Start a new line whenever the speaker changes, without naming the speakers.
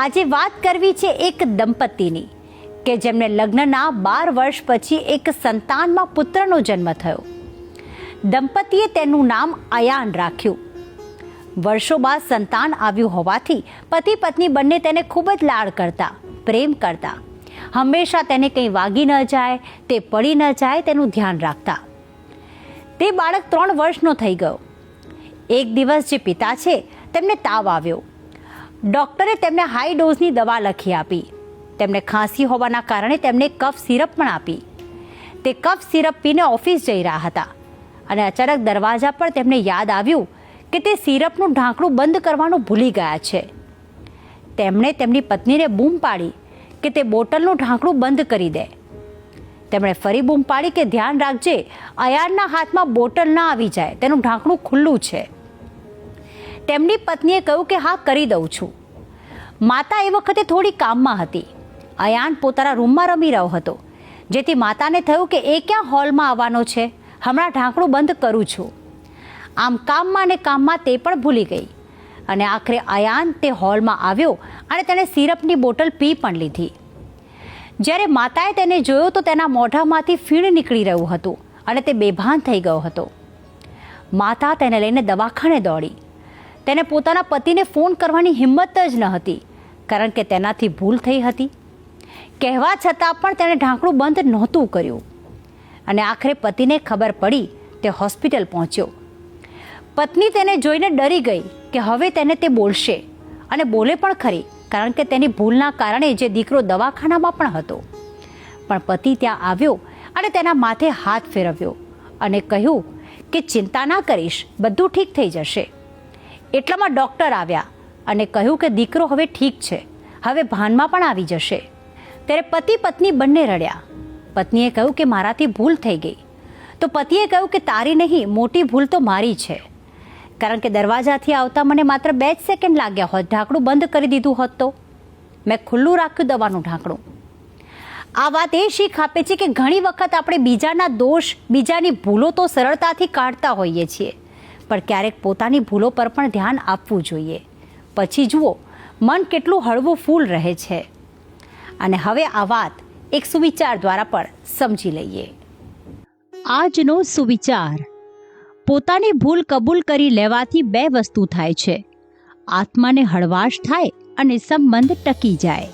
આજે વાત કરવી છે એક દંપતીની કે જેમને લગ્નના 12 વર્ષ પછી એક સંતાનમાં પુત્રનો જન્મ થયો. દંપતીએ તેનું નામ અયાન રાખ્યું. વર્ષો બાદ સંતાન આવ્યું હોવાથી પતિ પત્ની બંને તેને ખૂબ જ લાડ કરતા, પ્રેમ કરતા. હંમેશા તેને કંઈ વાગી ન જાય, તે પડી ન જાય તેનું ધ્યાન રાખતા. તે બાળક 3 વર્ષનો થઈ ગયો. એક દિવસ જે પિતા છે તેમને તાવ આવ્યો. ડૉક્ટરે તેમને હાઈ ડોઝની દવા લખી આપી. તેમને ખાંસી હોવાના કારણે તેમને કફ સિરપ પણ આપી. તે કફ સિરપ પીને ઓફિસ જઈ રહ્યા હતા અને અચાનક દરવાજા પર તેમને યાદ આવ્યું કે તે સિરપનું ઢાંકણું બંધ કરવાનું ભૂલી ગયા છે. તેમણે તેમની પત્નીને બૂમ પાડી કે તે બોટલનું ઢાંકણું બંધ કરી દે. તેમણે ફરી બૂમ પાડી કે ધ્યાન રાખજે, અયાનના હાથમાં બોટલ ના આવી જાય, તેનું ઢાંકણું ખુલ્લું છે. તેમની પત્નીએ કહ્યું કે હા, કરી દઉં છું. માતા એ વખતે થોડી કામમાં હતી. અયાન પોતાના રૂમમાં રમી રહ્યો હતો, જેથી માતાને થયું કે એ ક્યાં હોલમાં આવવાનો છે, હમણાં ઢાંકણું બંધ કરું છું. આમ કામમાં ને કામમાં તે પણ ભૂલી ગઈ અને આખરે અયાન તે હોલમાં આવ્યો અને તેણે સિરપની બોટલ પી પણ લીધી. જ્યારે માતાએ તેને જોયો તો તેના મોઢામાંથી ફીણ નીકળી રહ્યું હતું અને તે બેભાન થઈ ગયો હતો. માતા તેને લઈને દવાખાને દોડી. તેને પોતાના પતિને ફોન કરવાની હિંમત જ ન હતી, કારણ કે તેનાથી ભૂલ થઈ હતી. કહેવા છતાં પણ તેણે ઢાંકણું બંધ નહોતું કર્યું અને આખરે પતિને ખબર પડી. તે હોસ્પિટલ પહોંચ્યો. પત્ની તેને જોઈને ડરી ગઈ કે હવે તેને તે બોલશે, અને બોલે પણ ખરી, કારણ કે તેની ભૂલના કારણે જે દીકરો દવાખાનામાં પણ હતો. પણ પતિ ત્યાં આવ્યો અને તેના માથે હાથ ફેરવ્યો અને કહ્યું કે ચિંતા ના કરીશ, બધું ઠીક થઈ જશે. એટલામાં ડૉક્ટર આવ્યા અને કહ્યું કે દીકરો હવે ઠીક છે, હવે ભાનમાં પણ આવી જશે. ત્યારે પતિ પત્ની બંને રડ્યા. પત્નીએ કહ્યું કે મારાથી ભૂલ થઈ ગઈ. તો પતિએ કહ્યું કે તારી નહીં, મોટી ભૂલ તો મારી છે, કારણ કે દરવાજાથી આવતા મને માત્ર 2 જ સેકન્ડ લાગ્યા હોત, ઢાંકણું બંધ કરી દીધું હોત તો. મેં ખુલ્લું રાખ્યું દવાનું ઢાંકણું. આ વાત એ શીખ આપે છે કે ઘણી વખત આપણે બીજાના દોષ, બીજાની ભૂલો તો સરળતાથી કાઢતા હોઈએ છીએ, પણ ક્યારેક પોતાની ભૂલો પર પણ ધ્યાન આપવું જોઈએ. પછી જુઓ મન કેટલું હળવું ફૂલ રહે છે. અને હવે આ વાત એક સુવિચાર દ્વારા પણ સમજી લઈએ. આજનો સુવિચાર: પોતાની ભૂલ કબૂલ કરી લેવાથી 2 વસ્તુ થાય છે. આત્માને હળવાશ થાય અને સંબંધ ટકી જાય.